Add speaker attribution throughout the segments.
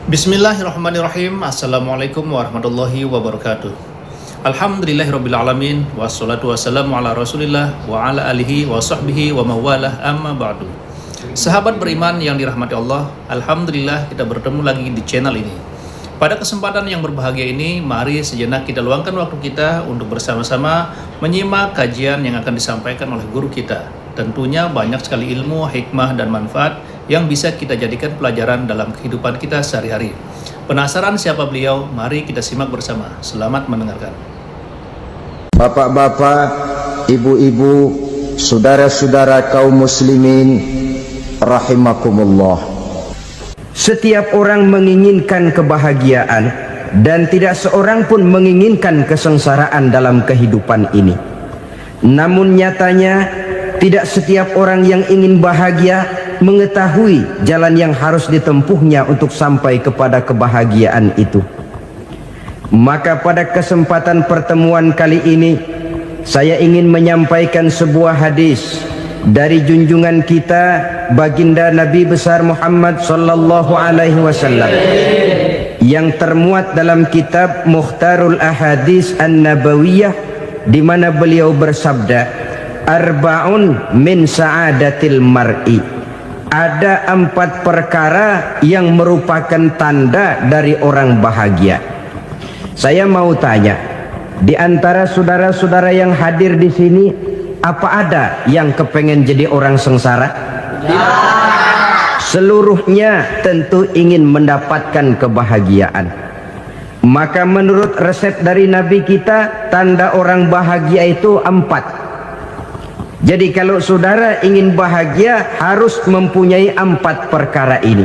Speaker 1: Bismillahirrahmanirrahim. Assalamualaikum warahmatullahi wabarakatuh. Alhamdulillahirrabbilalamin. Wassalatu wassalamu ala rasulillah wa ala alihi wa sahbihi wa mawalah amma ba'du. Sahabat beriman yang dirahmati Allah, Alhamdulillah kita bertemu lagi di channel ini. Pada kesempatan yang berbahagia ini, mari sejenak kita luangkan waktu kita untuk bersama-sama menyimak kajian yang akan disampaikan oleh guru kita. Tentunya banyak sekali ilmu, hikmah, dan manfaat yang bisa kita jadikan pelajaran dalam kehidupan kita sehari-hari. Penasaran siapa beliau? Mari kita simak bersama. Selamat mendengarkan.
Speaker 2: Bapak-bapak, ibu-ibu, saudara-saudara kaum muslimin rahimakumullah.
Speaker 3: Setiap orang menginginkan kebahagiaan dan tidak seorang pun menginginkan kesengsaraan dalam kehidupan ini. Namun nyatanya tidak setiap orang yang ingin bahagia mengetahui jalan yang harus ditempuhnya untuk sampai kepada kebahagiaan itu. Maka pada kesempatan pertemuan kali ini saya ingin menyampaikan sebuah hadis dari junjungan kita baginda Nabi besar Muhammad sallallahu alaihi wasallam yang termuat dalam kitab Mukhtarul Ahadits An-Nabawiyah, di mana beliau bersabda, arba'un min sa'adatil mar'i. Ada 4 perkara yang merupakan tanda dari orang bahagia. Saya mau tanya, di antara saudara-saudara yang hadir di sini, apa ada yang kepengen jadi orang sengsara? Ya. Seluruhnya tentu ingin mendapatkan kebahagiaan. Maka menurut resep dari Nabi kita, tanda orang bahagia itu 4. Jadi kalau saudara ingin bahagia harus mempunyai 4 perkara ini.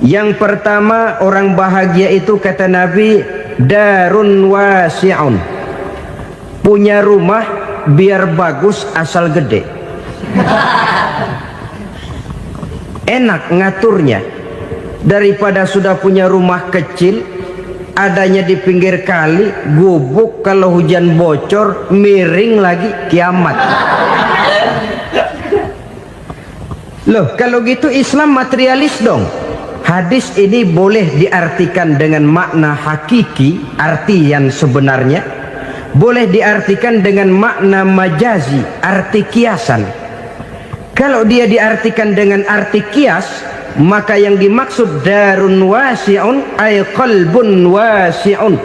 Speaker 3: Yang pertama, orang bahagia itu kata Nabi, darun wasi'un. Punya rumah biar bagus asal gede. Enak ngaturnya daripada sudah punya rumah kecil adanya di pinggir kali, gubuk, kalau hujan bocor, miring lagi, kiamat. Loh, kalau gitu Islam materialis dong. Hadis ini boleh diartikan dengan makna hakiki, arti yang sebenarnya. Boleh diartikan dengan makna majazi, arti kiasan. Kalau dia diartikan dengan arti kias, maka yang dimaksud darun wasi'un ay qalbun wasi'un.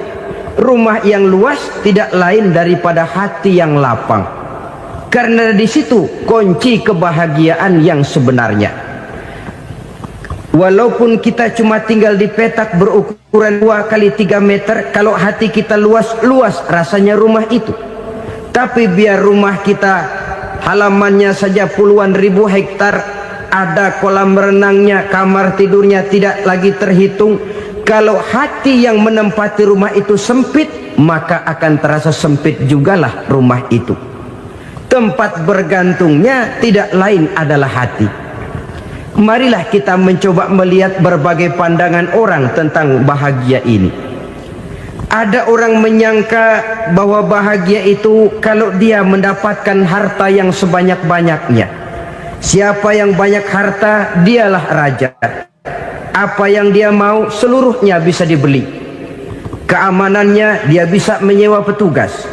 Speaker 3: Rumah yang luas tidak lain daripada hati yang lapang. Karena di situ kunci kebahagiaan yang sebenarnya. Walaupun kita cuma tinggal di petak berukuran 2 kali 3 meter, kalau hati kita luas-luas rasanya rumah itu. Tapi biar rumah kita halamannya saja puluhan ribu hektar, ada kolam renangnya, kamar tidurnya tidak lagi terhitung. Kalau hati yang menempati rumah itu sempit, maka akan terasa sempit jugalah rumah itu. Tempat bergantungnya tidak lain adalah hati. Marilah kita mencoba melihat berbagai pandangan orang tentang bahagia ini. Ada orang menyangka bahwa bahagia itu kalau dia mendapatkan harta yang sebanyak-banyaknya. Siapa yang banyak harta, dialah raja. Apa yang dia mau, seluruhnya bisa dibeli. Keamanannya, dia bisa menyewa petugas.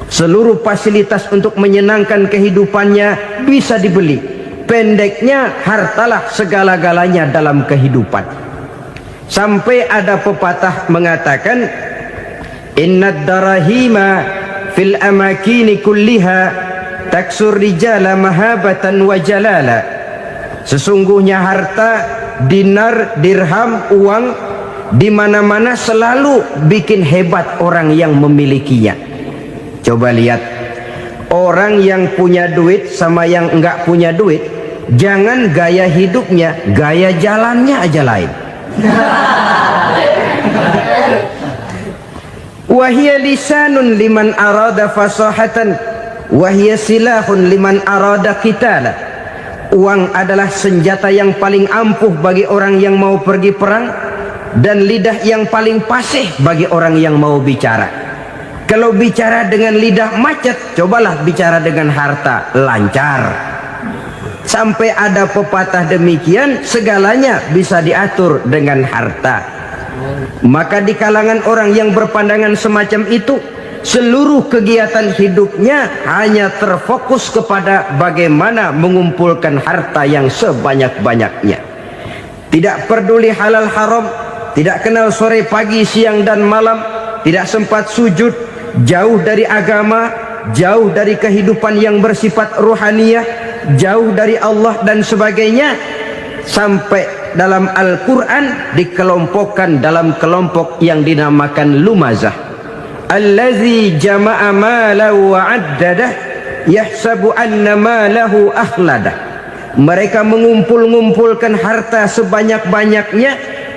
Speaker 3: Seluruh fasilitas untuk menyenangkan kehidupannya bisa dibeli. Pendeknya, hartalah segala-galanya dalam kehidupan. Sampai ada pepatah mengatakan, innad darahima fil amakini kulliha taksur rijala mahabatan wa jalala. Sesungguhnya harta, dinar, dirham, uang di mana-mana selalu bikin hebat orang yang memilikinya. Coba lihat, orang yang punya duit sama yang enggak punya duit, jangan gaya hidupnya, gaya jalannya aja lain. Wahia lisanun liman arada fasahatan, wahia silahun liman arada qitala. Uang adalah senjata yang paling ampuh bagi orang yang mau pergi perang, dan lidah yang paling fasih bagi orang yang mau bicara. Kalau bicara dengan lidah macet, cobalah bicara dengan harta, lancar. Sampai ada pepatah demikian, segalanya bisa diatur dengan harta. Maka di kalangan orang yang berpandangan semacam itu, seluruh kegiatan hidupnya hanya terfokus kepada bagaimana mengumpulkan harta yang sebanyak-banyaknya. Tidak peduli halal haram, tidak kenal sore pagi siang dan malam, tidak sempat sujud, jauh dari agama, jauh dari kehidupan yang bersifat ruhaniyah, jauh dari Allah dan sebagainya. Sampai dalam Al-Quran dikelompokkan dalam kelompok yang dinamakan lumazah. Allazi jama'a malahu wa'addadah yahsabu anna malahu akhladah. Mereka mengumpul-ngumpulkan harta sebanyak-banyaknya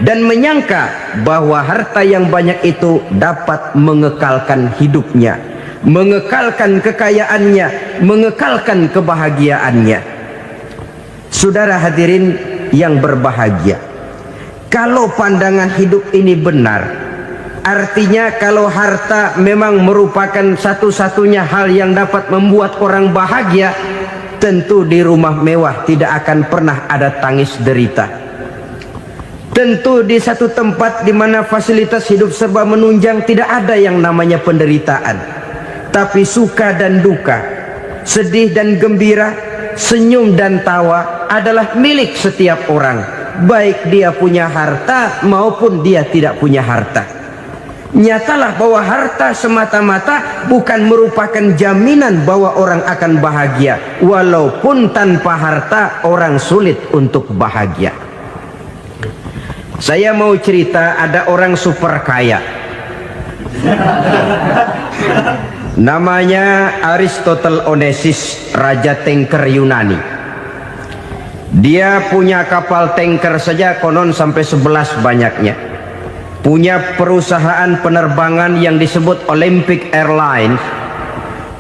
Speaker 3: dan menyangka bahwa harta yang banyak itu dapat mengekalkan hidupnya, mengekalkan kekayaannya, mengekalkan kebahagiaannya. Saudara hadirin yang berbahagia, kalau pandangan hidup ini benar, artinya kalau harta memang merupakan satu-satunya hal yang dapat membuat orang bahagia, tentu di rumah mewah tidak akan pernah ada tangis derita. Tentu di satu tempat di mana fasilitas hidup serba menunjang tidak ada yang namanya penderitaan. Tapi suka dan duka, sedih dan gembira, senyum dan tawa adalah milik setiap orang, baik dia punya harta maupun dia tidak punya harta. Nyatalah bahwa harta semata-mata bukan merupakan jaminan bahwa orang akan bahagia, walaupun tanpa harta orang sulit untuk bahagia. Saya mau cerita, ada orang super kaya, namanya Aristotle Onesimus, raja tanker Yunani. Dia punya kapal tanker saja konon sampai 11 banyaknya. Punya perusahaan penerbangan yang disebut Olympic Airlines.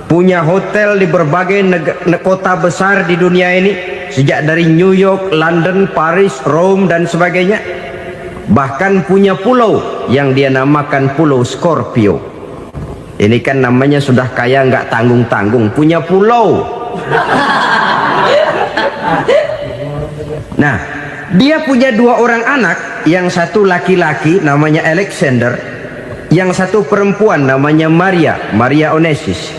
Speaker 3: Punya hotel di berbagai kota besar di dunia ini, sejak dari New York, London, Paris, Rome dan sebagainya. Bahkan punya pulau yang dia namakan Pulau Scorpio. Ini kan namanya sudah kaya nggak tanggung-tanggung, punya pulau. Nah, dia punya 2 orang anak, yang satu laki-laki namanya Alexander, yang satu perempuan namanya Maria Onesimus.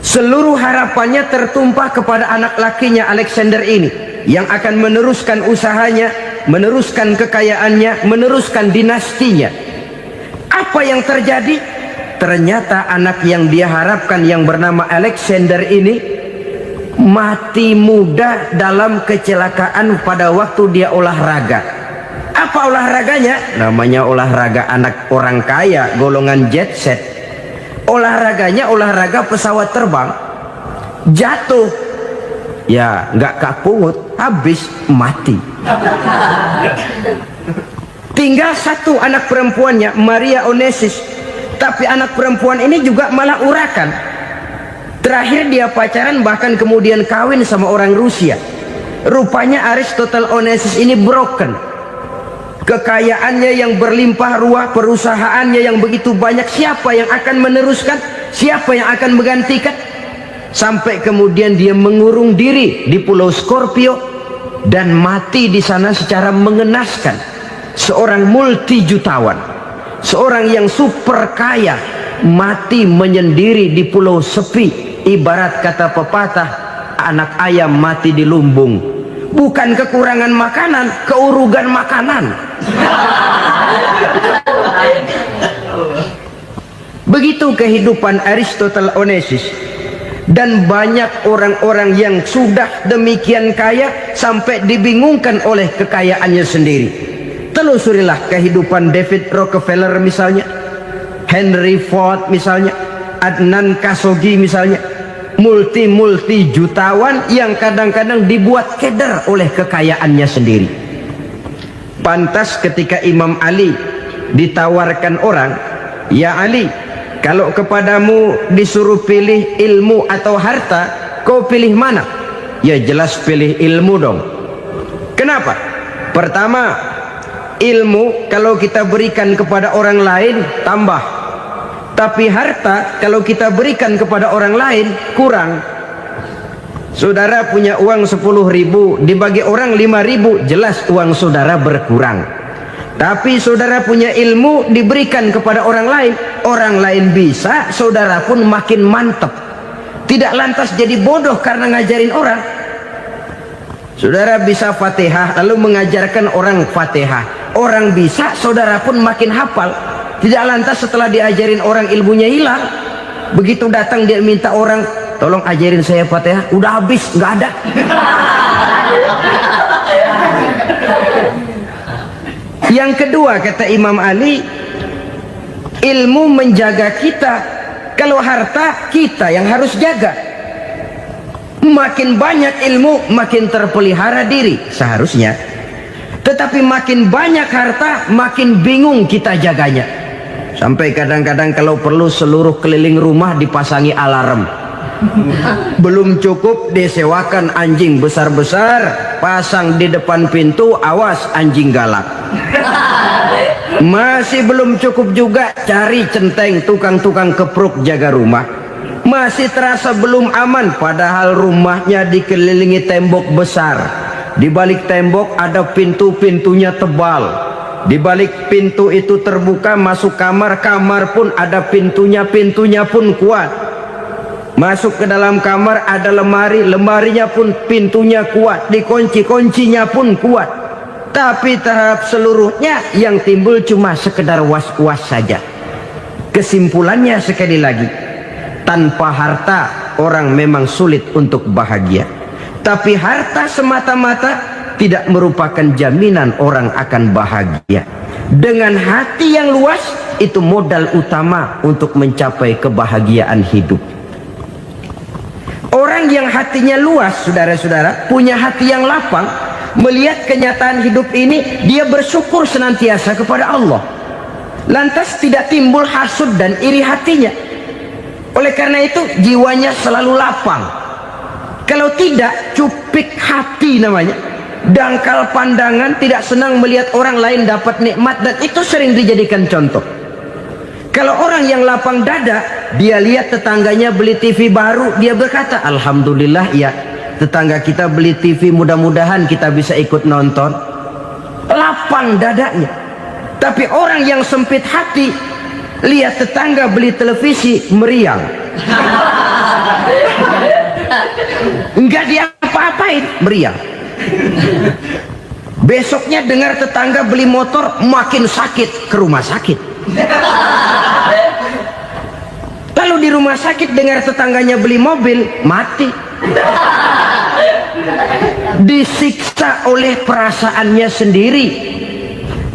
Speaker 3: Seluruh harapannya tertumpah kepada anak lakinya Alexander ini, yang akan meneruskan usahanya, meneruskan kekayaannya, meneruskan dinastinya. Apa yang terjadi? Ternyata anak yang dia harapkan yang bernama Alexander ini mati muda dalam kecelakaan pada waktu dia olahraga. Apa olahraganya? Namanya olahraga anak orang kaya, golongan jet set. Olahraganya olahraga pesawat terbang. Jatuh, ya nggak kapungut, habis mati. Tinggal satu anak perempuannya, Maria Onesimus. Tapi anak perempuan ini juga malah urakan. Terakhir dia pacaran, bahkan kemudian kawin sama orang Rusia. Rupanya Aristotle Onesimus ini broken. Kekayaannya yang berlimpah ruah, perusahaannya yang begitu banyak, siapa yang akan meneruskan? Siapa yang akan menggantikan? Sampai kemudian dia mengurung diri di Pulau Scorpio dan mati di sana secara mengenaskan. Seorang multi jutawan, seorang yang super kaya, mati menyendiri di pulau sepi. Ibarat kata pepatah, anak ayam mati di lumbung. Bukan kekurangan makanan, keurugan makanan. Begitu kehidupan Aristotle Onesimus. Dan banyak orang-orang yang sudah demikian kaya sampai dibingungkan oleh kekayaannya sendiri. Telusurilah kehidupan David Rockefeller misalnya, Henry Ford misalnya, Adnan Khashoggi misalnya. Multi jutawan yang kadang-kadang dibuat keder oleh kekayaannya sendiri. Pantas ketika Imam Ali ditawarkan orang, "Ya Ali, kalau kepadamu disuruh pilih ilmu atau harta, kau pilih mana?" Ya jelas pilih ilmu dong. Kenapa? Pertama, ilmu kalau kita berikan kepada orang lain tambah. Tapi harta kalau kita berikan kepada orang lain kurang. Saudara punya uang 10.000, dibagi orang 5.000, jelas uang saudara berkurang. Tapi saudara punya ilmu, diberikan kepada orang lain bisa, saudara pun makin mantap. Tidak lantas jadi bodoh karena ngajarin orang. Saudara bisa Fatihah lalu mengajarkan orang Fatihah, orang bisa, saudara pun makin hafal. Tidak lantas setelah diajarin orang ilmunya hilang. Begitu datang dia minta orang, tolong ajarin saya Fatihah, udah habis, nggak ada. Yang kedua, kata Imam Ali, ilmu menjaga kita. Kalau harta, kita yang harus jaga. Makin banyak ilmu, makin terpelihara diri seharusnya. Tetapi makin banyak harta, makin bingung kita jaganya. Sampai kadang-kadang kalau perlu seluruh keliling rumah dipasangi alarm. Belum cukup, disewakan anjing besar-besar, pasang di depan pintu, awas anjing galak. Masih belum cukup juga, cari centeng tukang-tukang kepruk jaga rumah. Masih terasa belum aman, padahal rumahnya dikelilingi tembok besar. Di balik tembok ada pintu-pintunya tebal. Di balik pintu itu terbuka masuk kamar, kamar pun ada pintunya, pintunya pun kuat. Masuk ke dalam kamar ada lemari, lemarinya pun pintunya kuat, dikunci, kuncinya pun kuat. Tapi terhadap seluruhnya yang timbul cuma sekedar was-was saja. Kesimpulannya sekali lagi, tanpa harta orang memang sulit untuk bahagia. Tapi harta semata-mata tidak merupakan jaminan orang akan bahagia. Dengan hati yang luas, itu modal utama untuk mencapai kebahagiaan hidup. Orang yang hatinya luas, saudara-saudara, punya hati yang lapang, melihat kenyataan hidup ini, dia bersyukur senantiasa kepada Allah. Lantas tidak timbul hasud dan iri hatinya. Oleh karena itu jiwanya selalu lapang. Kalau tidak, cupik hati namanya, dangkal pandangan, tidak senang melihat orang lain dapat nikmat, dan itu sering dijadikan contoh. Kalau orang yang lapang dada, dia lihat tetangganya beli TV baru, dia berkata, alhamdulillah ya, tetangga kita beli TV, mudah-mudahan kita bisa ikut nonton. Lapang dadanya. Tapi orang yang sempit hati, lihat tetangga beli televisi, meriang. Enggak diapa-apain, meriang. Besoknya dengar tetangga beli motor, makin sakit, ke rumah sakit. Lalu di rumah sakit dengar tetangganya beli mobil, mati. Disiksa oleh perasaannya sendiri.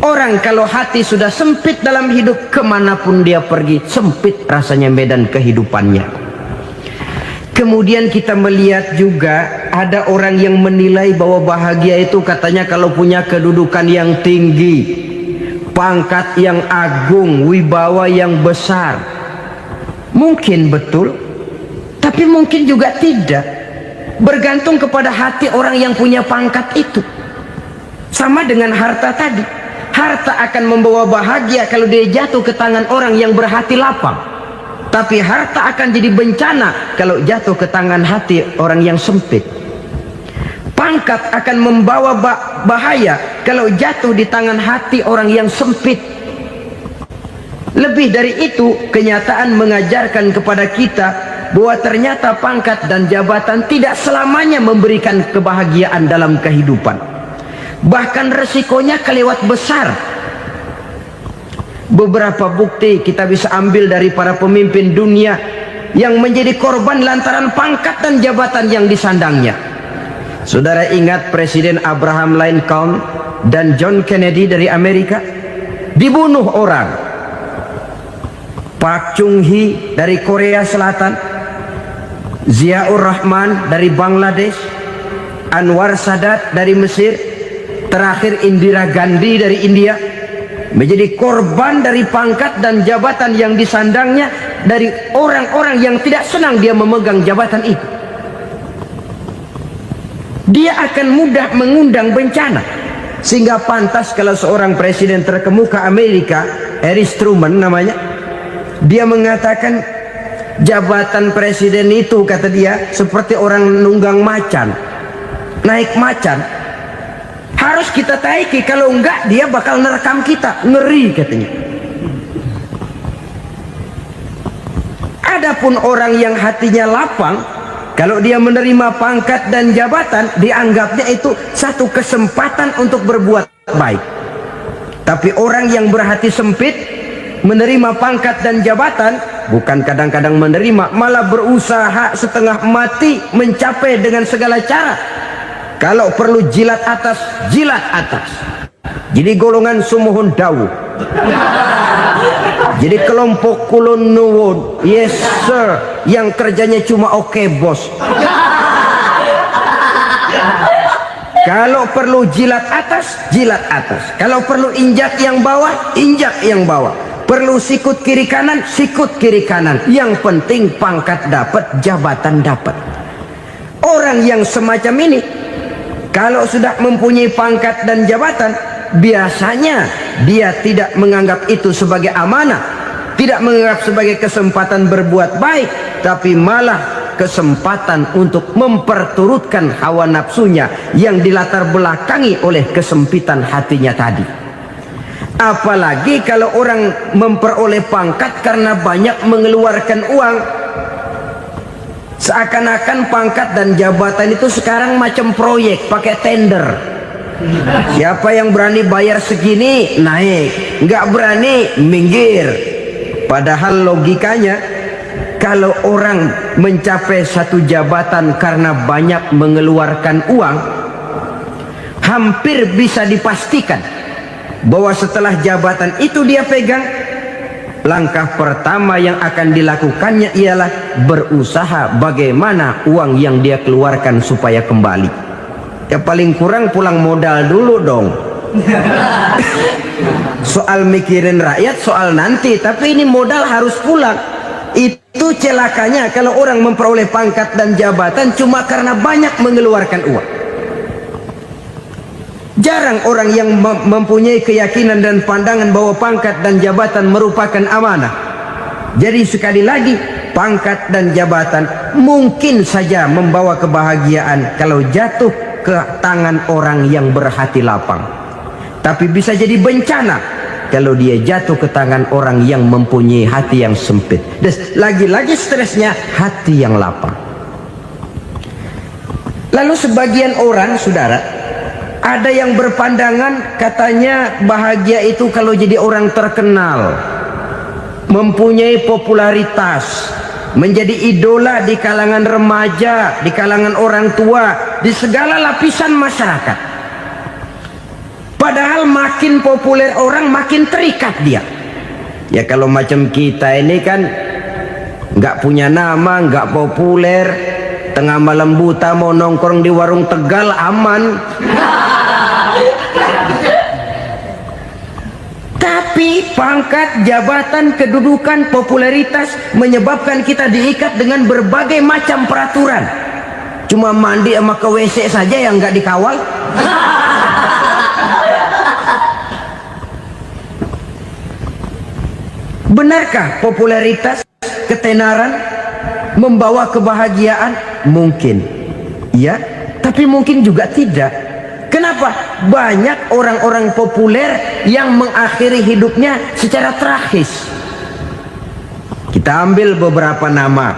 Speaker 3: Orang kalau hati sudah sempit dalam hidup, kemanapun dia pergi, sempit rasanya medan kehidupannya. Kemudian kita melihat juga ada orang yang menilai bahwa bahagia itu katanya kalau punya kedudukan yang tinggi, pangkat yang agung, wibawa yang besar. Mungkin betul, tapi mungkin juga tidak. Bergantung kepada hati orang yang punya pangkat itu. Sama dengan harta tadi. Harta akan membawa bahagia kalau dia jatuh ke tangan orang yang berhati lapang. Tapi harta akan jadi bencana kalau jatuh ke tangan hati orang yang sempit. Pangkat akan membawa bahaya kalau jatuh di tangan hati orang yang sempit. Lebih dari itu, kenyataan mengajarkan kepada kita bahwa ternyata pangkat dan jabatan tidak selamanya memberikan kebahagiaan dalam kehidupan. Bahkan resikonya kelewat besar. Beberapa bukti kita bisa ambil dari para pemimpin dunia yang menjadi korban lantaran pangkat dan jabatan yang disandangnya. Saudara ingat Presiden Abraham Lincoln dan John Kennedy dari Amerika? Dibunuh orang. Park Chung-hee dari Korea Selatan, Ziaur Rahman dari Bangladesh, Anwar Sadat dari Mesir, terakhir Indira Gandhi dari India, menjadi korban dari pangkat dan jabatan yang disandangnya dari orang-orang yang tidak senang dia memegang jabatan itu. Dia akan mudah mengundang bencana, sehingga pantas kalau seorang presiden terkemuka Amerika, Harry Truman namanya, dia mengatakan Jabatan presiden itu, kata dia, seperti orang nunggang macan, naik macan. Harus kita taiki, kalau enggak dia bakal nerekam kita. Ngeri katanya. Adapun orang yang hatinya lapang, kalau dia menerima pangkat dan jabatan, dianggapnya itu satu kesempatan untuk berbuat baik. Tapi orang yang berhati sempit, menerima pangkat dan jabatan, bukan kadang-kadang menerima, malah berusaha setengah mati mencapai dengan segala cara. Kalau perlu jilat atas, jilat atas. Jadi golongan sumuhun dawu. Jadi kelompok kulon nuwun, yes sir, yang kerjanya cuma oke bos. Kalau perlu jilat atas, jilat atas. Kalau perlu injak yang bawah, injak yang bawah. Perlu sikut kiri kanan, sikut kiri kanan. Yang penting pangkat dapat, jabatan dapat. Orang yang semacam ini, kalau sudah mempunyai pangkat dan jabatan, biasanya dia tidak menganggap itu sebagai amanah, tidak menganggap sebagai kesempatan berbuat baik, tapi malah kesempatan untuk memperturutkan hawa nafsunya yang dilatar belakangi oleh kesempitan hatinya tadi. Apalagi kalau orang memperoleh pangkat karena banyak mengeluarkan uang, seakan-akan pangkat dan jabatan itu sekarang macam proyek, pakai tender. Siapa yang berani bayar segini naik, nggak berani minggir. Padahal logikanya, kalau orang mencapai satu jabatan karena banyak mengeluarkan uang, hampir bisa dipastikan bahwa setelah jabatan itu dia pegang, langkah pertama yang akan dilakukannya ialah berusaha bagaimana uang yang dia keluarkan supaya kembali. Ya paling kurang pulang modal dulu dong. Soal mikirin rakyat soal nanti, tapi ini modal harus pulang. Itu celakanya kalau orang memperoleh pangkat dan jabatan cuma karena banyak mengeluarkan uang. Jarang orang yang mempunyai keyakinan dan pandangan bahwa pangkat dan jabatan merupakan amanah. Jadi sekali lagi, pangkat dan jabatan mungkin saja membawa kebahagiaan kalau jatuh ke tangan orang yang berhati lapang. Tapi bisa jadi bencana kalau dia jatuh ke tangan orang yang mempunyai hati yang sempit. Dan lagi-lagi stresnya hati yang lapang. Lalu sebagian orang, saudara, ada yang berpandangan katanya bahagia itu kalau jadi orang terkenal, mempunyai popularitas, menjadi idola di kalangan remaja, di kalangan orang tua, di segala lapisan masyarakat. Padahal makin populer orang, makin terikat dia. Ya kalau macam kita ini kan nggak punya nama, nggak populer, tengah malam buta mau nongkrong di warung Tegal aman. Tapi pangkat, jabatan, kedudukan, popularitas menyebabkan kita diikat dengan berbagai macam peraturan. Cuma mandi sama ke WC saja yang nggak dikawal. Benarkah popularitas, ketenaran membawa kebahagiaan? Mungkin ya, tapi mungkin juga tidak. Kenapa? Banyak orang-orang populer yang mengakhiri hidupnya secara tragis. Kita ambil beberapa nama.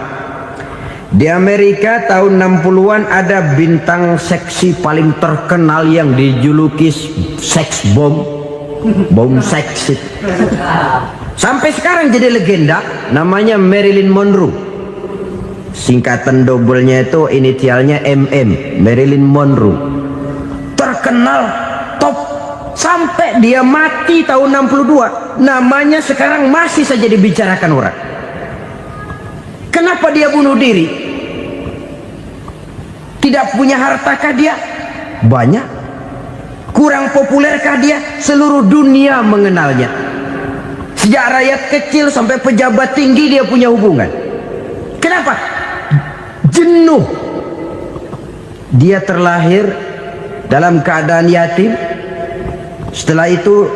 Speaker 3: Di Amerika tahun 60-an ada bintang seksi paling terkenal yang dijuluki sex bomb, bom seks. Sampai sekarang jadi legenda, namanya Marilyn Monroe. Singkatan doublenya itu inisialnya MM, Marilyn Monroe. Terkenal top sampai dia mati tahun 62, namanya sekarang masih saja dibicarakan orang. Kenapa dia bunuh diri? Tidak punya hartakah dia? Banyak. Kurang populerkah dia? Seluruh dunia mengenalnya. Sejak rakyat kecil sampai pejabat tinggi dia punya hubungan. Kenapa? Jenuh. Dia terlahir dalam keadaan yatim. Setelah itu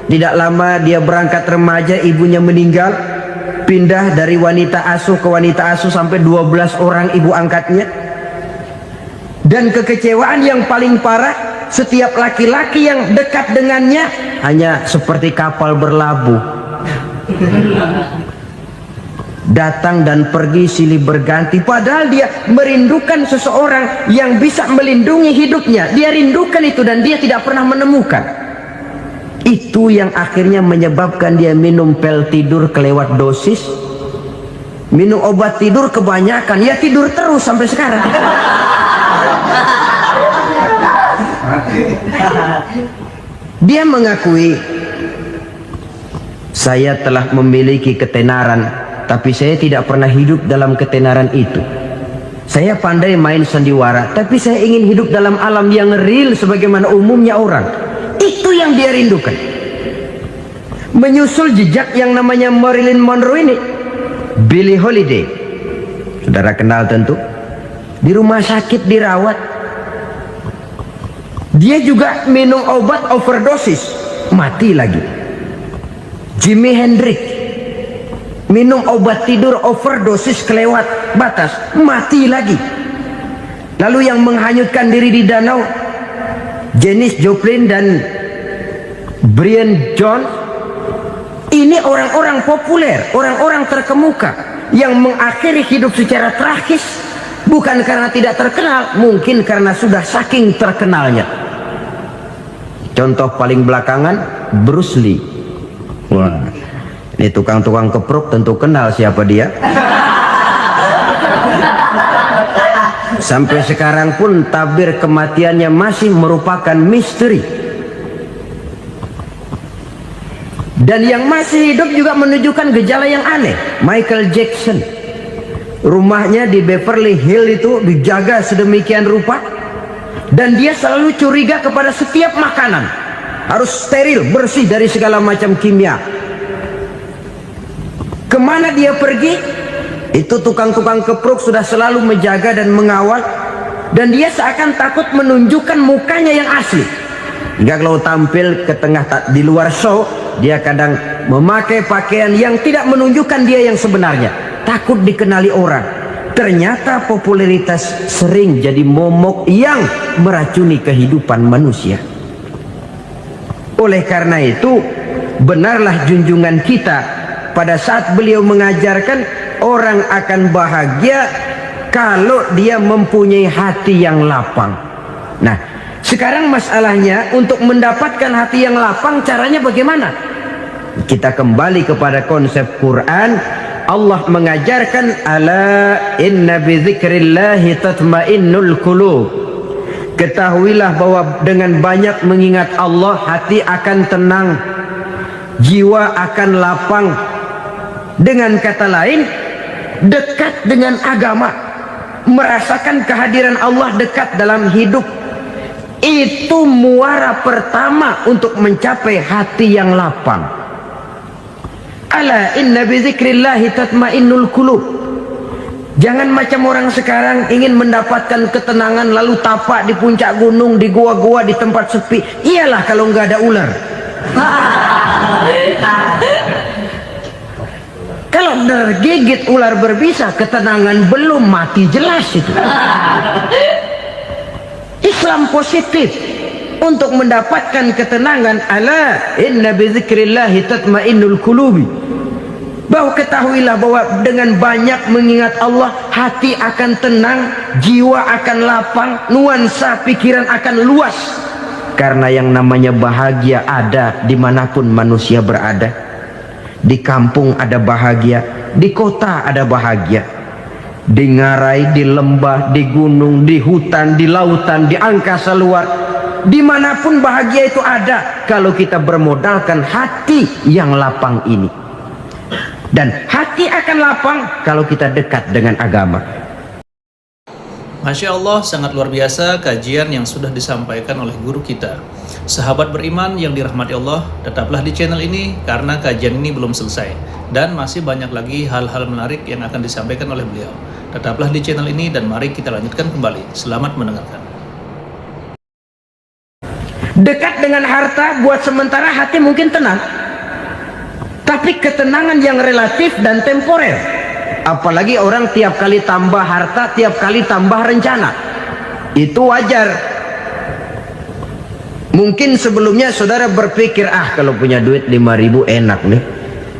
Speaker 3: tidak lama dia berangkat remaja, ibunya meninggal. pindah dari wanita asuh ke wanita asuh sampai 12 orang ibu angkatnya. Dan kekecewaan yang paling parah, setiap laki-laki yang dekat dengannya hanya seperti kapal berlabuh, datang dan pergi silih berganti. Padahal dia merindukan seseorang yang bisa melindungi hidupnya. Dia rindukan itu dan dia tidak pernah menemukan. Itu yang akhirnya menyebabkan dia minum pil tidur kelewat dosis, minum obat tidur kebanyakan, ya tidur terus sampai sekarang. Dia mengakui, saya telah memiliki ketenaran, tapi saya tidak pernah hidup dalam ketenaran itu. Saya pandai main sandiwara, tapi saya ingin hidup dalam alam yang real sebagaimana umumnya orang. Itu yang dia rindukan. Menyusul jejak yang namanya Marilyn Monroe ini, Billie Holiday, saudara kenal tentu, di rumah sakit dirawat. Dia juga minum obat overdosis, mati lagi. Jimi Hendrix minum obat tidur overdosis kelewat batas, mati lagi. Lalu yang menghanyutkan diri di danau, Janis Joplin dan Brian Jones, ini orang-orang populer, orang-orang terkemuka yang mengakhiri hidup secara tragis, bukan karena tidak terkenal, mungkin karena sudah saking terkenalnya. Contoh paling belakangan, Bruce Lee. Wah, ini tukang-tukang keprok tentu kenal siapa dia. Sampai sekarang pun tabir kematiannya masih merupakan misteri. Dan yang masih hidup juga menunjukkan gejala yang aneh. Michael Jackson, rumahnya di Beverly Hills itu dijaga sedemikian rupa, dan dia selalu curiga kepada setiap makanan harus steril, bersih dari segala macam kimia. Kemana dia pergi, itu tukang-tukang keprok sudah selalu menjaga dan mengawal, dan dia seakan takut menunjukkan mukanya yang asli. Hingga kalau tampil ke tengah di luar show, dia kadang memakai pakaian yang tidak menunjukkan dia yang sebenarnya, takut dikenali orang. Ternyata popularitas sering jadi momok yang meracuni kehidupan manusia. Oleh karena itu, benarlah junjungan kita pada saat beliau mengajarkan orang akan bahagia kalau dia mempunyai hati yang lapang. Nah, sekarang masalahnya untuk mendapatkan hati yang lapang, caranya bagaimana? Kita kembali kepada konsep Quran. Allah mengajarkan, ala inna bi dzikrillahi tatmainnul qulub. Ketahuilah bahwa dengan banyak mengingat Allah, hati akan tenang, jiwa akan lapang. Dengan kata lain, dekat dengan agama, merasakan kehadiran Allah dekat dalam hidup, itu muara pertama untuk mencapai hati yang lapang. Ala inna bi dzikrillahi tatmainnul qulub. Jangan macam orang sekarang ingin mendapatkan ketenangan lalu tapak di puncak gunung, di gua-gua, di tempat sepi. Iyalah kalau nggak ada ular. Kalau tergigit ular berbisa, ketenangan belum, mati jelas itu. Islam positif untuk mendapatkan ketenangan. Ala inna bi dzikrillahi tatmainnul qulubi. Bahwa ketahuilah bahwa dengan banyak mengingat Allah, hati akan tenang, jiwa akan lapang, nuansa pikiran akan luas. Karena yang namanya bahagia ada dimanapun manusia berada. Di kampung ada bahagia, di kota ada bahagia, di ngarai, di lembah, di gunung, di hutan, di lautan, di angkasa luar, dimanapun bahagia itu ada kalau kita bermodalkan hati yang lapang ini. Dan hati akan lapang kalau kita dekat dengan agama.
Speaker 1: Masya Allah, sangat luar biasa kajian yang sudah disampaikan oleh guru kita. Sahabat beriman yang dirahmati Allah, tetaplah di channel ini karena kajian ini belum selesai dan masih banyak lagi hal-hal menarik yang akan disampaikan oleh beliau. Tetaplah di channel ini dan mari kita lanjutkan kembali. Selamat mendengarkan.
Speaker 3: Dekat dengan harta buat sementara hati mungkin tenang, tapi ketenangan yang relatif dan temporer. Apalagi orang tiap kali tambah harta, tiap kali tambah rencana, itu wajar. Mungkin sebelumnya saudara berpikir, kalau punya duit 5.000 enak nih.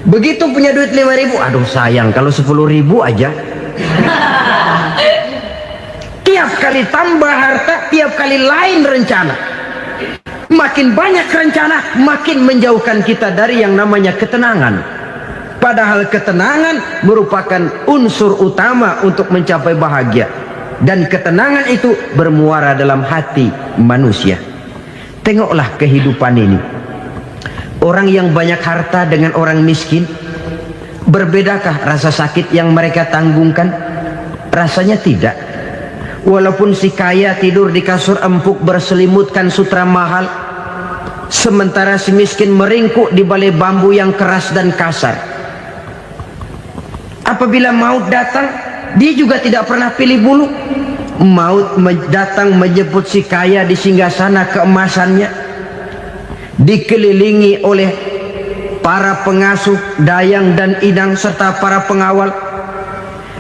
Speaker 3: Begitu punya duit 5.000, aduh sayang kalau 10.000 aja. Tiap kali tambah harta, tiap kali lain rencana. Makin banyak rencana, makin menjauhkan kita dari yang namanya ketenangan. Padahal ketenangan merupakan unsur utama untuk mencapai bahagia. Dan ketenangan itu bermuara dalam hati manusia. Tengoklah kehidupan ini. Orang yang banyak harta dengan orang miskin, berbedakah rasa sakit yang mereka tanggungkan? Rasanya tidak. Walaupun si kaya tidur di kasur empuk berselimutkan sutra mahal, sementara si miskin meringkuk di balai bambu yang keras dan kasar. Apabila maut datang, dia juga tidak pernah pilih bulu. Maut datang menjemput si kaya di singgasana keemasannya, dikelilingi oleh para pengasuh, dayang dan inang serta para pengawal.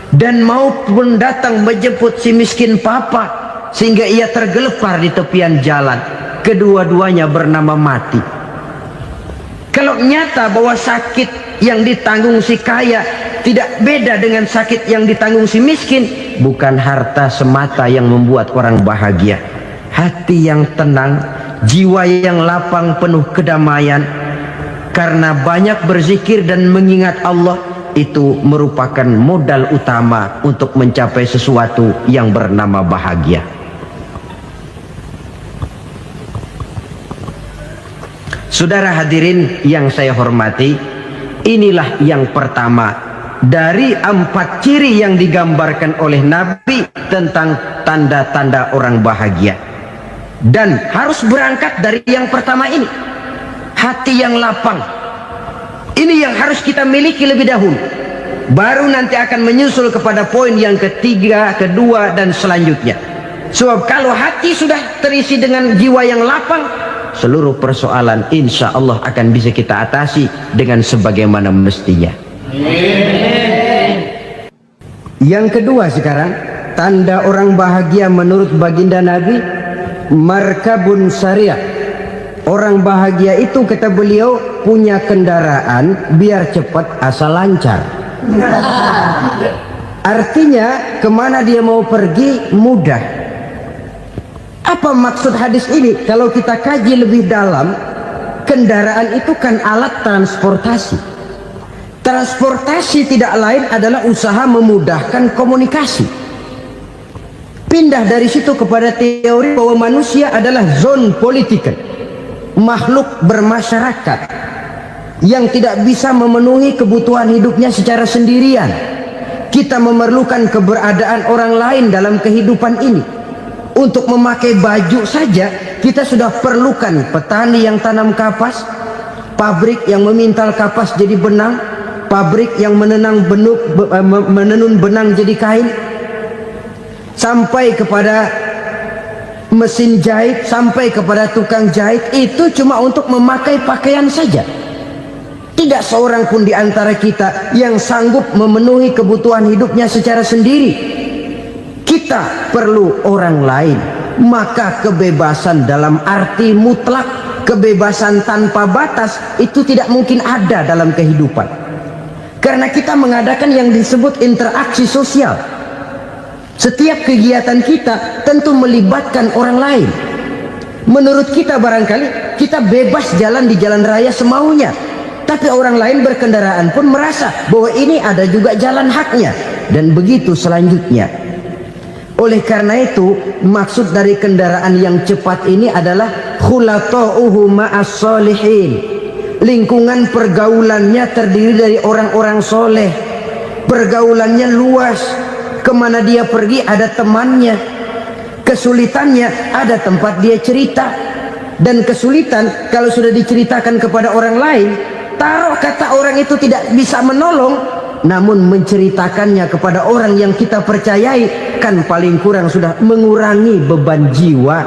Speaker 3: Dan maut pun datang menjemput si miskin papa, sehingga ia tergelepar di tepian jalan. Kedua-duanya bernama mati. Kalau nyata bahwa sakit yang ditanggung si kaya tidak beda dengan sakit yang ditanggung si miskin, bukan harta semata yang membuat orang bahagia. Hati yang tenang, jiwa yang lapang penuh kedamaian karena banyak berzikir dan mengingat Allah, itu merupakan modal utama untuk mencapai sesuatu yang bernama bahagia. Saudara hadirin yang saya hormati, inilah yang pertama dari 4 ciri yang digambarkan oleh Nabi tentang tanda-tanda orang bahagia. Dan harus berangkat dari yang pertama ini, hati yang lapang. Ini yang harus kita miliki lebih dahulu, baru nanti akan menyusul kepada poin yang ketiga, kedua dan selanjutnya. Sebab kalau hati sudah terisi dengan jiwa yang lapang, seluruh persoalan insya Allah akan bisa kita atasi dengan sebagaimana mestinya. Yang kedua sekarang, tanda orang bahagia menurut baginda Nabi, markabun syariah. Orang bahagia itu, kata beliau, punya kendaraan biar cepat asal lancar. Artinya kemana dia mau pergi mudah. Apa maksud hadis ini? Kalau kita kaji lebih dalam, kendaraan itu kan alat transportasi. Transportasi tidak lain adalah usaha memudahkan komunikasi. Pindah dari situ kepada teori bahwa manusia adalah zon political, makhluk bermasyarakat yang tidak bisa memenuhi kebutuhan hidupnya secara sendirian. Kita memerlukan keberadaan orang lain dalam kehidupan ini. Untuk memakai baju saja kita sudah perlukan petani yang tanam kapas, pabrik yang memintal kapas jadi benang, pabrik yang menenun benang jadi kain, sampai kepada mesin jahit, sampai kepada tukang jahit. Itu cuma untuk memakai pakaian saja. Tidak seorang pun di antara kita yang sanggup memenuhi kebutuhan hidupnya secara sendiri. Kita perlu orang lain. Maka kebebasan dalam arti mutlak, kebebasan tanpa batas, itu tidak mungkin ada dalam kehidupan. Karena kita mengadakan yang disebut interaksi sosial. Setiap kegiatan kita tentu melibatkan orang lain. Menurut kita barangkali kita bebas jalan di jalan raya semaunya, tapi orang lain berkendaraan pun merasa bahwa ini ada juga jalan haknya, dan begitu selanjutnya. Oleh karena itu, maksud dari kendaraan yang cepat ini adalah khulata'uhu ma'as solihin. Lingkungan pergaulannya terdiri dari orang-orang soleh. Pergaulannya luas. Kemana dia pergi ada temannya. Kesulitannya ada tempat dia cerita. Dan kesulitan kalau sudah diceritakan kepada orang lain, taruh kata orang itu tidak bisa menolong, namun menceritakannya kepada orang yang kita percayai, kan paling kurang sudah mengurangi beban jiwa,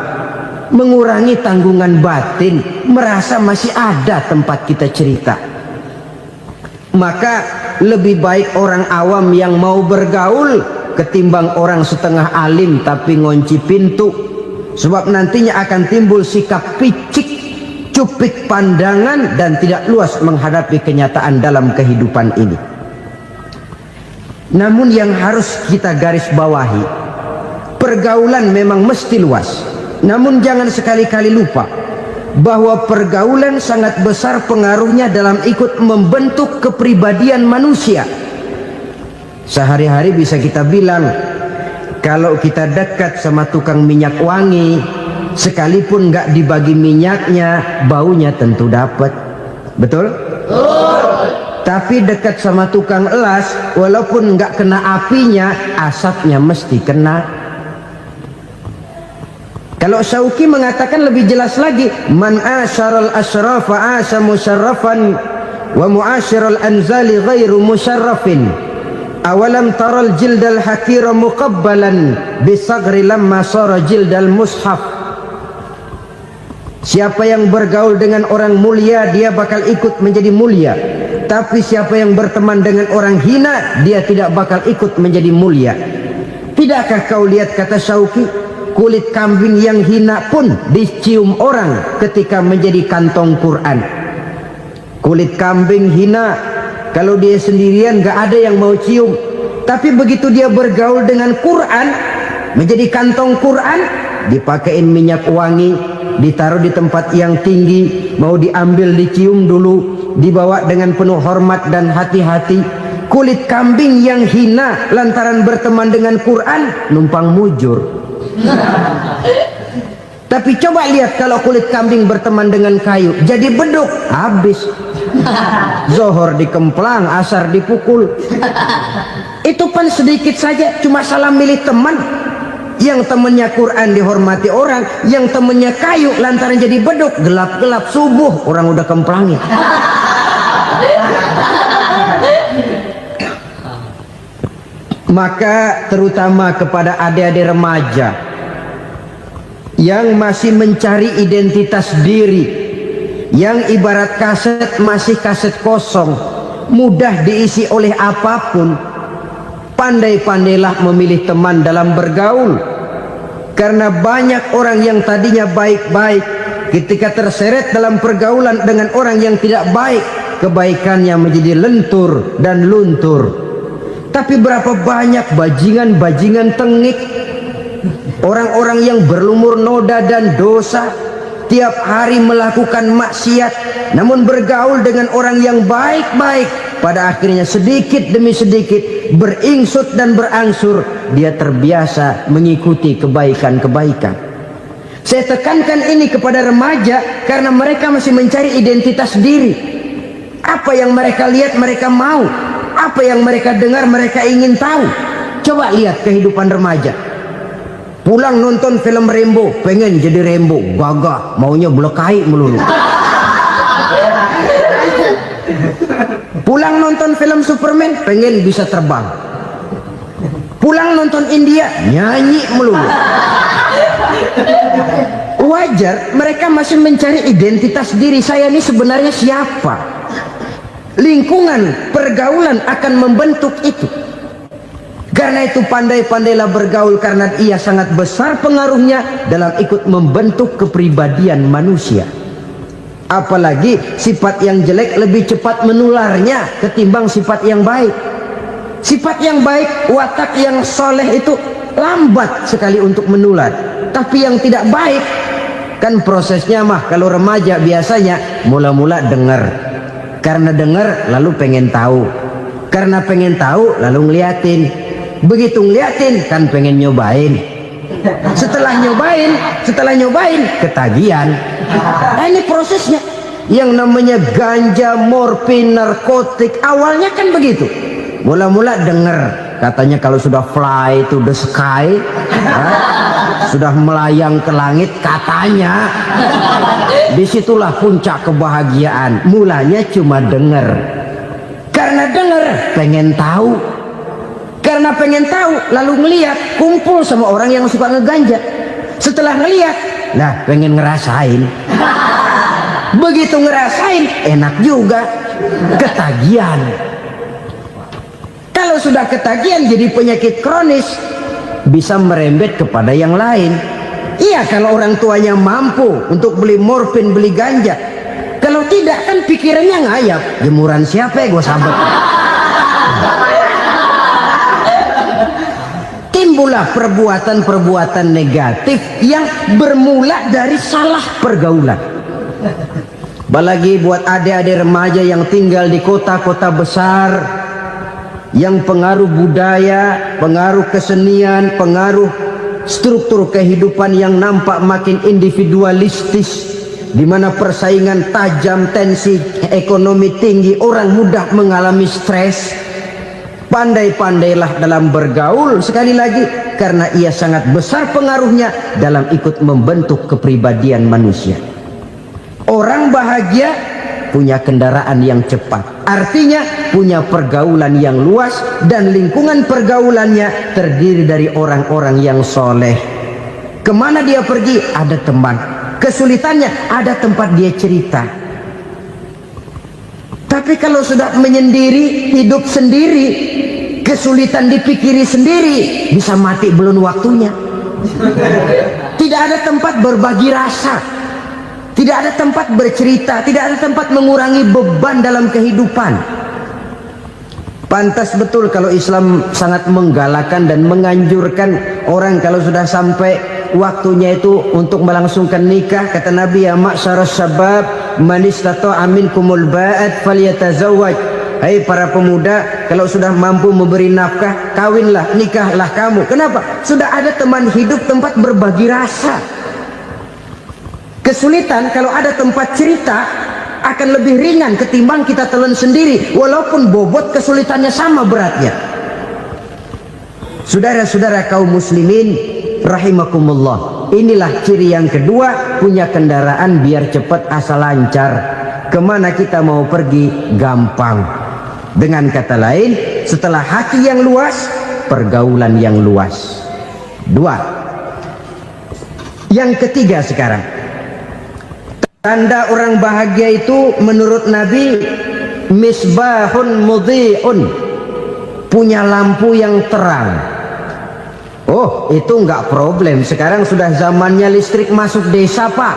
Speaker 3: mengurangi tanggungan batin, merasa masih ada tempat kita cerita. Maka lebih baik orang awam yang mau bergaul ketimbang orang setengah alim tapi ngunci pintu. Sebab nantinya akan timbul sikap picik, cupik pandangan, dan tidak luas menghadapi kenyataan dalam kehidupan ini. Namun yang harus kita garis bawahi, pergaulan memang mesti luas. Namun jangan sekali-kali lupa bahwa pergaulan sangat besar pengaruhnya dalam ikut membentuk kepribadian manusia. Sehari-hari bisa kita bilang, kalau kita dekat sama tukang minyak wangi, sekalipun nggak dibagi minyaknya, baunya tentu dapat. Betul? Tapi dekat sama tukang elas, walaupun nggak kena apinya, asapnya mesti kena. Kalau Syauqi mengatakan lebih jelas lagi, man asyaral asrafa asa musyarrafan wa muasyiral anzali ghairu musyarrafin. Awalam taral jildal hakira muqabbalan bisagri lamma sara jildal mushaf. Siapa yang bergaul dengan orang mulia, dia bakal ikut menjadi mulia. Tapi siapa yang berteman dengan orang hina, dia tidak bakal ikut menjadi mulia. Tidakkah kau lihat, kata Syauqi, kulit kambing yang hina pun dicium orang ketika menjadi kantong Quran. Kulit kambing hina, kalau dia sendirian gak ada yang mau cium. Tapi begitu dia bergaul dengan Quran, menjadi kantong Quran, dipakein minyak wangi, ditaruh di tempat yang tinggi, mau diambil dicium dulu, dibawa dengan penuh hormat dan hati-hati. Kulit kambing yang hina lantaran berteman dengan Quran, numpang mujur. Tapi coba lihat kalau kulit kambing berteman dengan kayu, jadi beduk, habis. Zohor dikemplang, asar dipukul. Itu pun sedikit saja, cuma salah milih teman. Yang temannya Quran dihormati orang, yang temannya kayu lantaran jadi beduk, gelap-gelap subuh orang udah kemplangin. Maka terutama kepada adik-adik remaja yang masih mencari identitas diri, yang ibarat kaset masih kaset kosong, mudah diisi oleh apapun, pandai-pandailah memilih teman dalam bergaul. Karena banyak orang yang tadinya baik-baik, ketika terseret dalam pergaulan dengan orang yang tidak baik, kebaikannya menjadi lentur dan luntur. Tapi berapa banyak bajingan-bajingan tengik, orang-orang yang berlumur noda dan dosa, tiap hari melakukan maksiat, namun bergaul dengan orang yang baik-baik, pada akhirnya sedikit demi sedikit beringsut dan berangsur dia terbiasa mengikuti kebaikan-kebaikan. Saya tekankan ini kepada remaja karena mereka masih mencari identitas diri. Apa yang mereka lihat mereka mau, apa yang mereka dengar mereka ingin tahu. Coba lihat kehidupan remaja. Pulang nonton film Rambo, pengen jadi Rambo, gagah, maunya belekai melulu. Pulang nonton film Superman, pengen bisa terbang. Pulang nonton India, nyanyi melulu. Wajar, mereka masih mencari identitas diri. Saya ini sebenarnya siapa? Lingkungan, pergaulan akan membentuk itu. Karena itu pandai-pandailah bergaul, karena ia sangat besar pengaruhnya dalam ikut membentuk kepribadian manusia. Apalagi sifat yang jelek lebih cepat menularnya ketimbang sifat yang baik. Sifat yang baik, watak yang soleh itu lambat sekali untuk menular. Tapi yang tidak baik, kan prosesnya mah kalau remaja biasanya mula-mula dengar. Karena dengar lalu pengen tahu. Karena pengen tahu lalu ngeliatin. Begitu ngeliatin kan pengen nyobain. Setelah nyobain ketagihan. Nah, ini prosesnya. Yang namanya ganja, morfin, narkotik, awalnya kan begitu. Mula-mula dengar, katanya kalau sudah fly to the sky, sudah melayang ke langit, katanya disitulah puncak kebahagiaan. Mulanya cuma dengar. Karena dengar pengen tahu. Karena pengen tahu lalu ngeliat, kumpul sama orang yang suka ngeganja. Setelah ngeliat, nah pengen ngerasain. begitu ngerasain enak juga, ketagihan. Kalau sudah ketagihan jadi penyakit kronis, bisa merembet kepada yang lain. Iya, kalau orang tuanya mampu untuk beli morfin, beli ganja. Kalau tidak kan pikirannya ngayap, jemuran siapa ya gue sahabat. Timbullah perbuatan-perbuatan negatif yang bermula dari salah pergaulan. Apalagi buat adik-adik remaja yang tinggal di kota-kota besar, yang pengaruh budaya, pengaruh kesenian, pengaruh struktur kehidupan yang nampak makin individualistis, di mana persaingan tajam, tensi ekonomi tinggi, orang mudah mengalami stres. Pandai-pandailah dalam bergaul, sekali lagi, karena ia sangat besar pengaruhnya dalam ikut membentuk kepribadian manusia. Orang bahagia punya kendaraan yang cepat, artinya punya pergaulan yang luas, dan lingkungan pergaulannya terdiri dari orang-orang yang soleh. Kemana dia pergi ada teman, kesulitannya ada tempat dia cerita. Tapi kalau sudah menyendiri, hidup sendiri, kesulitan dipikiri sendiri, bisa mati belum waktunya. Tidak ada tempat berbagi rasa, tidak ada tempat bercerita, tidak ada tempat mengurangi beban dalam kehidupan. Pantas betul kalau Islam sangat menggalakkan dan menganjurkan orang kalau sudah sampai waktunya itu untuk melangsungkan nikah. Kata Nabi, ya ma'syaras syabab man istata'a minkumul ba'at falyatazawwaj. Hai para pemuda, kalau sudah mampu memberi nafkah, kawinlah, nikahlah kamu. Kenapa? Sudah ada teman hidup, tempat berbagi rasa. Kesulitan kalau ada tempat cerita akan lebih ringan ketimbang kita telan sendiri, walaupun bobot kesulitannya sama beratnya. Saudara-saudara kaum muslimin rahimakumullah, inilah ciri yang kedua, punya kendaraan biar cepat asal lancar. Kemana kita mau pergi gampang. Dengan kata lain, setelah hati yang luas, pergaulan yang luas. Dua. Yang ketiga sekarang, tanda orang bahagia itu menurut Nabi, misbahun mudhi'un, punya lampu yang terang. Oh, itu enggak problem. Sekarang sudah zamannya listrik masuk desa, Pak.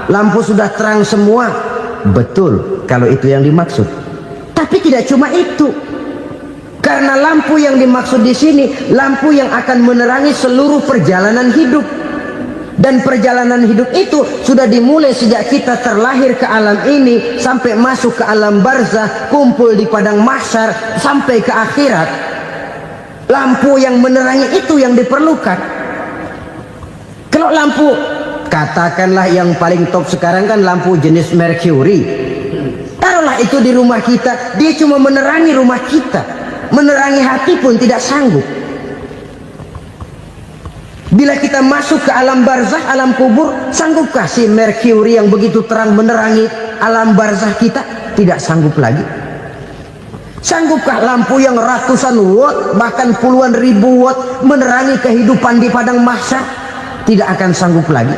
Speaker 3: Lampu sudah terang semua. Betul, kalau itu yang dimaksud. Tapi tidak cuma itu. Karena lampu yang dimaksud di sini, lampu yang akan menerangi seluruh perjalanan hidup. Dan perjalanan hidup itu sudah dimulai sejak kita terlahir ke alam ini, sampai masuk ke alam barzah, kumpul di padang mahsyar, sampai ke akhirat. Lampu yang menerangi itu yang diperlukan. Kalau lampu, katakanlah yang paling top sekarang kan lampu jenis Mercury. Taruhlah itu di rumah kita, dia cuma menerangi rumah kita, menerangi hati pun tidak sanggup. Bila kita masuk ke alam barzah, alam kubur, sanggupkah si Mercury yang begitu terang menerangi alam barzah kita? Tidak sanggup lagi. Sanggupkah lampu yang ratusan watt, bahkan puluhan ribu watt menerangi kehidupan di padang mahsyar? Tidak akan sanggup lagi.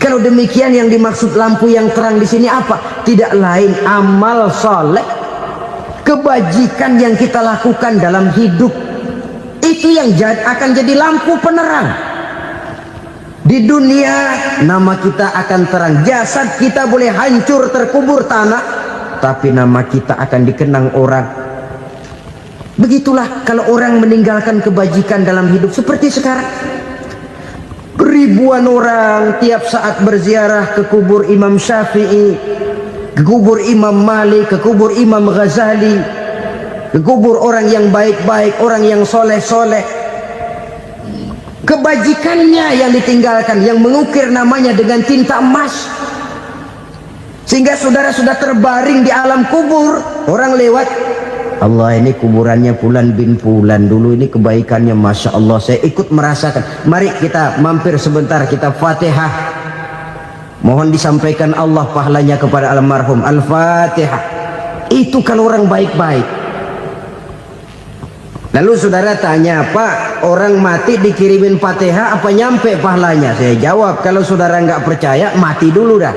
Speaker 3: Kalau demikian, yang dimaksud lampu yang terang di sini apa? Tidak lain amal soleh, kebajikan yang kita lakukan dalam hidup. Itu yang akan jadi lampu penerang. Di dunia nama kita akan terang, jasad kita boleh hancur terkubur tanah, tapi nama kita akan dikenang orang. Begitulah kalau orang meninggalkan kebajikan dalam hidup seperti sekarang. Ribuan orang tiap saat berziarah ke kubur Imam Syafi'i, ke kubur Imam Malik, ke kubur Imam Ghazali, ke kubur orang yang baik-baik, orang yang soleh-soleh. Kebajikannya yang ditinggalkan, yang mengukir namanya dengan tinta emas, sehingga saudara sudah terbaring di alam kubur. Orang lewat, Allah, ini kuburannya Fulan bin Fulan, dulu ini kebaikannya Masya Allah, saya ikut merasakan. Mari kita mampir sebentar, kita Fatihah, mohon disampaikan Allah pahalanya kepada almarhum. Al-Fatihah. Itu kalau orang baik-baik. Lalu saudara tanya, Pak, orang mati dikirimin Fatihah apa nyampe pahalanya? Saya jawab, kalau saudara nggak percaya, mati dulu dah.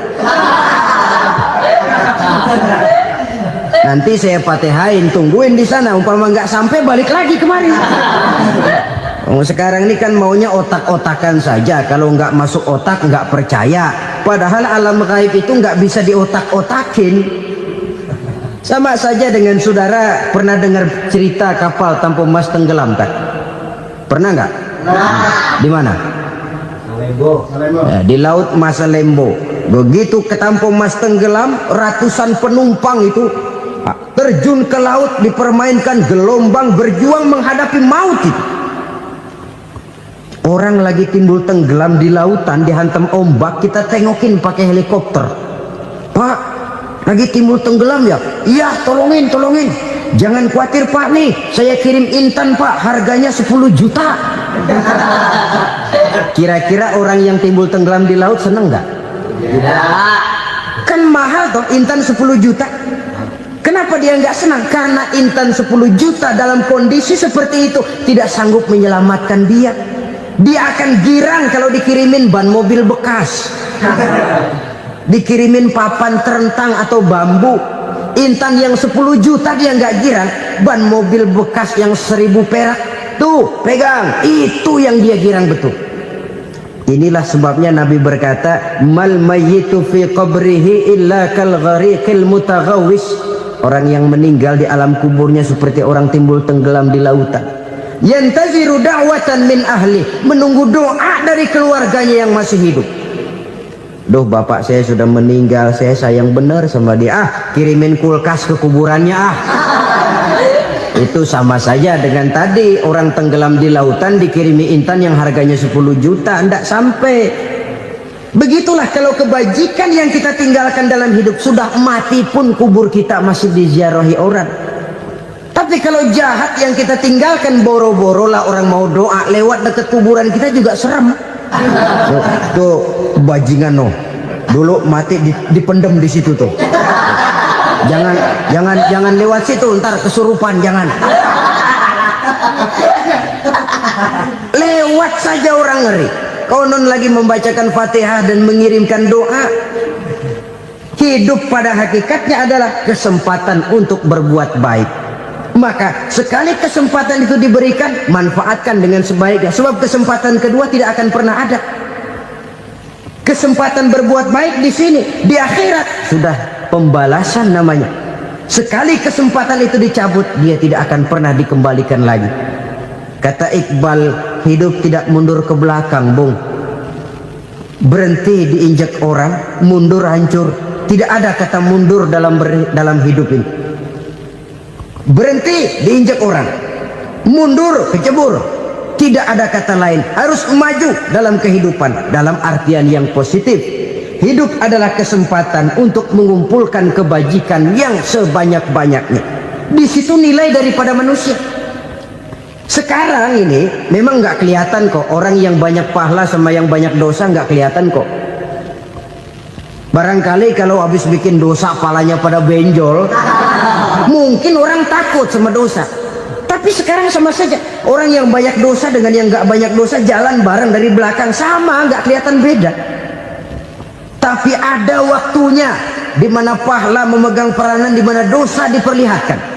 Speaker 3: Nanti saya Fatihain, tungguin di sana. Umpama nggak sampai, balik lagi kemari. Sekarang ini kan maunya otak-otakan saja. Kalau nggak masuk otak nggak percaya. Padahal alam gaib itu nggak bisa diotak-otakin. Sama saja dengan saudara pernah dengar cerita kapal tanpa emas tenggelam tak? Pernah nggak? Di mana? Ya, di laut Masalembo. Begitu ketampo emas tenggelam, ratusan penumpang itu terjun ke laut, dipermainkan gelombang, berjuang menghadapi maut itu. Orang lagi timbul tenggelam di lautan, dihantam ombak, kita tengokin pakai helikopter. Pak, lagi timbul tenggelam ya? Iya, tolongin. Jangan khawatir Pak, nih saya kirim intan Pak, harganya 10 juta. Kira-kira orang yang timbul tenggelam di laut seneng nggak? Kan mahal toh intan 10 juta. Kenapa dia nggak senang? Karena intan 10 juta dalam kondisi seperti itu tidak sanggup menyelamatkan dia. Dia akan girang kalau dikirimin ban mobil bekas, dikirimin papan terentang atau bambu. Intan yang 10 juta dia nggak girang. Ban mobil bekas yang 1000 perak, tuh pegang, itu yang dia girang betul. Inilah sebabnya Nabi berkata, mal mayyitu fi qabrihi illa kal ghariqil mutaghawwis. Orang yang meninggal di alam kuburnya seperti orang timbul tenggelam di lautan. Yantaziru da'watan min ahli, menunggu doa dari keluarganya yang masih hidup. Duh, bapak saya sudah meninggal, saya sayang benar sama dia. Kirimin kulkas ke kuburannya Itu sama saja dengan tadi orang tenggelam di lautan dikirimi intan yang harganya 10 juta, tidak sampai. Begitulah kalau kebajikan yang kita tinggalkan dalam hidup, sudah mati pun kubur kita masih diziarahi orang. Tapi kalau jahat yang kita tinggalkan, boro-boro lah orang mau doa lewat dekat kuburan kita juga serem. Tuh bajingan no, dulu mati dipendem di situ tuh. Jangan lewat situ, ntar kesurupan, jangan. Lewat saja orang ngeri. Konon lagi membacakan Fatihah dan mengirimkan doa. Hidup pada hakikatnya adalah kesempatan untuk berbuat baik. Maka sekali kesempatan itu diberikan, manfaatkan dengan sebaiknya. Sebab kesempatan kedua tidak akan pernah ada. Kesempatan berbuat baik di sini, di akhirat sudah pembalasan namanya. Sekali kesempatan itu dicabut, dia tidak akan pernah dikembalikan lagi. Kata Iqbal, hidup tidak mundur ke belakang, Bung. Berhenti diinjak orang, mundur hancur. Tidak ada kata mundur dalam hidup ini. Berhenti diinjak orang, mundur kecebur. Tidak ada kata lain. Harus maju dalam kehidupan, dalam artian yang positif. Hidup adalah kesempatan untuk mengumpulkan kebajikan yang sebanyak-banyaknya. Di situ nilai daripada manusia. Sekarang ini memang nggak kelihatan kok, orang yang banyak pahala sama yang banyak dosa nggak kelihatan kok. Barangkali kalau habis bikin dosa palanya pada benjol, mungkin orang takut sama dosa. Tapi sekarang sama saja, orang yang banyak dosa dengan yang nggak banyak dosa jalan bareng dari belakang, sama, nggak kelihatan beda. Tapi ada waktunya di mana pahala memegang peranan, di mana dosa diperlihatkan.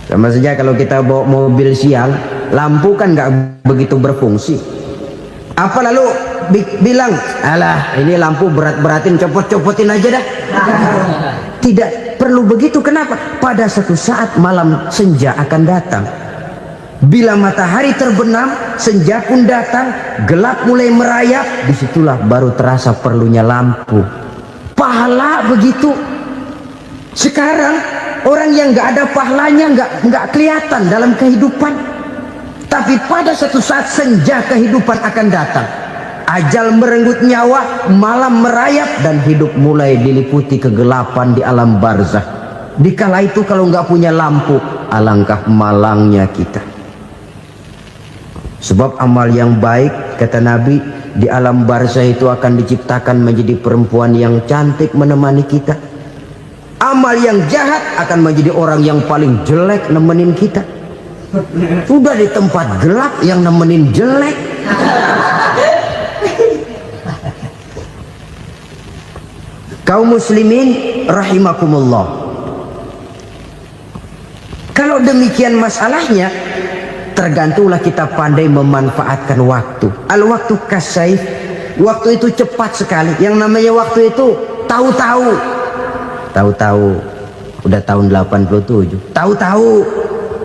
Speaker 3: Sama saja kalau kita bawa mobil siang, lampu kan nggak begitu berfungsi. Apa lalu bilang, alah ini lampu berat-beratin, copot-copotin aja dah. Tidak perlu begitu. Kenapa? Pada satu saat malam senja akan datang. Bila matahari terbenam, senja pun datang, gelap mulai merayap, disitulah baru terasa perlunya lampu. Pahala begitu. Sekarang orang yang nggak ada pahalanya nggak kelihatan dalam kehidupan. Tapi pada satu saat senja kehidupan akan datang. Ajal merenggut nyawa, malam merayap, dan hidup mulai diliputi kegelapan di alam barzah. Dikala itu kalau nggak punya lampu, alangkah malangnya kita. Sebab amal yang baik, kata Nabi, di alam barzah itu akan diciptakan menjadi perempuan yang cantik menemani kita. Amal yang jahat akan menjadi orang yang paling jelek nemenin kita. Sudah di tempat gelap yang nemenin jelek. Kaum muslimin rahimakumullah. Kalau demikian masalahnya, tergantunglah kita pandai memanfaatkan waktu. Al-waktu kasayf, waktu itu cepat sekali. Yang namanya waktu itu tahu-tahu udah tahun 87, tahu-tahu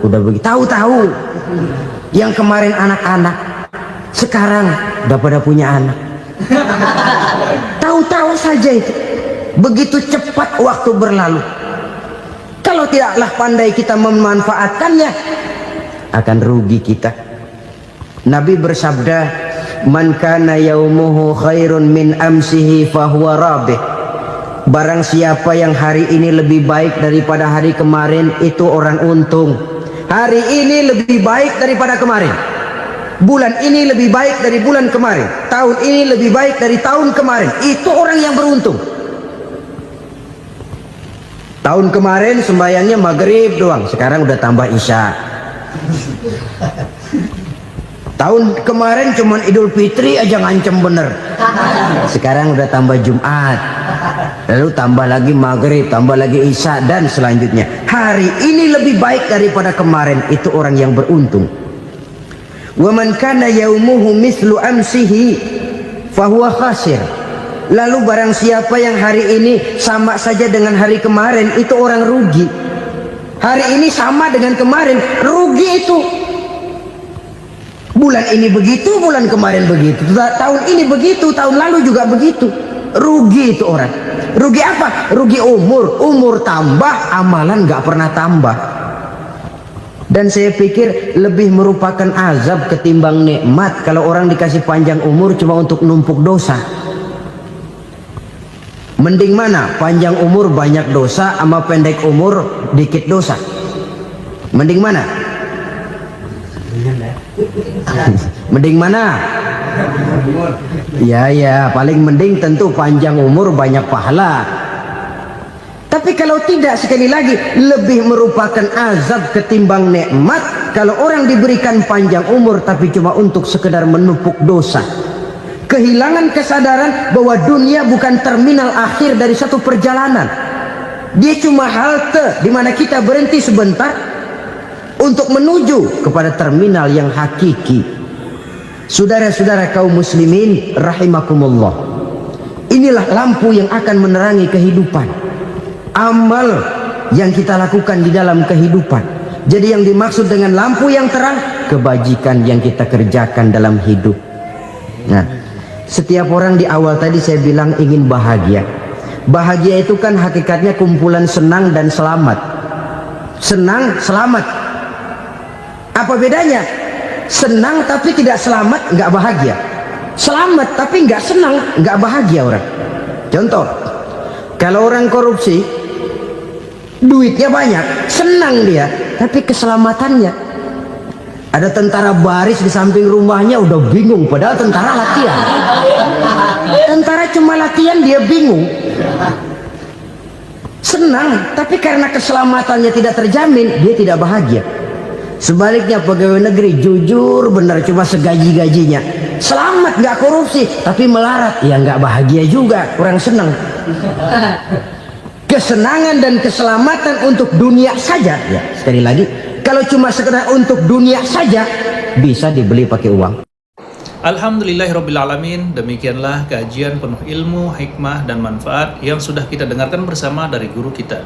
Speaker 3: udah begitu, tahu-tahu yang kemarin anak-anak sekarang udah pada punya anak. Tahu-tahu saja itu. Begitu cepat waktu berlalu. Kalau tidaklah pandai kita memanfaatkannya, akan rugi kita. Nabi bersabda, "Man kana yaumuhu khairun min amsihi fahuwa rabih." Barang siapa yang hari ini lebih baik daripada hari kemarin, itu orang untung. Hari ini lebih baik daripada kemarin. Bulan ini lebih baik dari bulan kemarin. Tahun ini lebih baik dari tahun kemarin. Itu orang yang beruntung. Tahun kemarin sembahyangnya maghrib doang, sekarang udah tambah isya. Tahun kemarin cuman Idul Fitri aja ngancem bener, sekarang udah tambah Jumat, lalu tambah lagi maghrib, tambah lagi isya, dan selanjutnya. Hari ini lebih baik daripada kemarin, itu orang yang beruntung. Wa man kana yaumuhu mislu amsihi fahuwa khasir. Lalu barang siapa yang hari ini sama saja dengan hari kemarin, itu orang rugi. Hari ini sama dengan kemarin, rugi itu. Bulan ini begitu, bulan kemarin begitu, tahun ini begitu, tahun lalu juga begitu. Rugi itu orang. Rugi apa? Rugi umur. Umur tambah, amalan gak pernah tambah. Dan saya pikir lebih merupakan azab ketimbang nikmat kalau orang dikasih panjang umur cuma untuk numpuk dosa. Mending mana? Panjang umur banyak dosa sama pendek umur dikit dosa? Mending mana? Mending mana? Ya, paling mending tentu panjang umur banyak pahala. Tapi kalau tidak, sekali lagi, lebih merupakan azab ketimbang nikmat kalau orang diberikan panjang umur tapi cuma untuk sekedar menumpuk dosa. Kehilangan kesadaran bahwa dunia bukan terminal akhir dari satu perjalanan. Dia cuma halte di mana kita berhenti sebentar untuk menuju kepada terminal yang hakiki. Saudara-saudara kaum muslimin rahimakumullah. Inilah lampu yang akan menerangi kehidupan. Amal yang kita lakukan di dalam kehidupan. Jadi yang dimaksud dengan lampu yang terang, kebajikan yang kita kerjakan dalam hidup. Nah, setiap orang di awal tadi saya bilang ingin bahagia. Bahagia itu kan hakikatnya kumpulan senang dan selamat. Senang, selamat. Apa bedanya? Senang tapi tidak selamat, nggak bahagia. Selamat tapi nggak senang, nggak bahagia orang. Contoh, kalau orang korupsi, duitnya banyak, senang dia, tapi keselamatannya. Ada tentara baris di samping rumahnya udah bingung, padahal tentara latihan. Tentara cuma latihan, dia bingung. Senang, tapi karena keselamatannya tidak terjamin, dia tidak bahagia. Sebaliknya pegawai negeri jujur benar, cuma segaji-gajinya, selamat nggak korupsi, tapi melarat, ya nggak bahagia juga, kurang senang. Kesenangan dan keselamatan untuk dunia saja, ya sekali lagi, kalau cuma sekedar untuk dunia saja, bisa dibeli pakai uang.
Speaker 1: Alhamdulillahirrabbilalamin. Demikianlah kajian penuh ilmu, hikmah, dan manfaat yang sudah kita dengarkan bersama dari guru kita.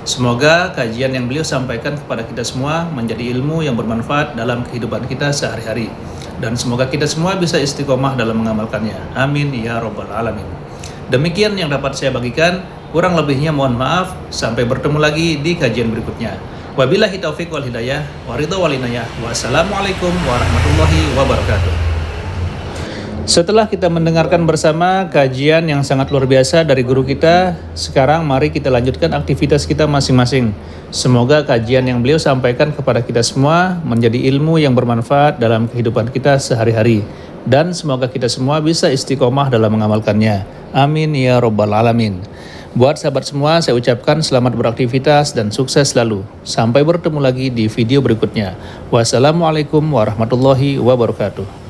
Speaker 1: Semoga kajian yang beliau sampaikan kepada kita semua menjadi ilmu yang bermanfaat dalam kehidupan kita sehari-hari. Dan semoga kita semua bisa istiqomah dalam mengamalkannya. Amin ya rabbal alamin. Demikian yang dapat saya bagikan. Kurang lebihnya mohon maaf. Sampai bertemu lagi di kajian berikutnya. Wabillahi taufiq wal hidayah, waridha wal inayah. Wassalamualaikum warahmatullahi wabarakatuh. Setelah kita mendengarkan bersama kajian yang sangat luar biasa dari guru kita, sekarang mari kita lanjutkan aktivitas kita masing-masing. Semoga kajian yang beliau sampaikan kepada kita semua menjadi ilmu yang bermanfaat dalam kehidupan kita sehari-hari. Dan semoga kita semua bisa istiqomah dalam mengamalkannya. Amin ya rabbal alamin. Buat sahabat semua, saya ucapkan selamat beraktivitas dan sukses selalu. Sampai bertemu lagi di video berikutnya. Wassalamualaikum warahmatullahi wabarakatuh.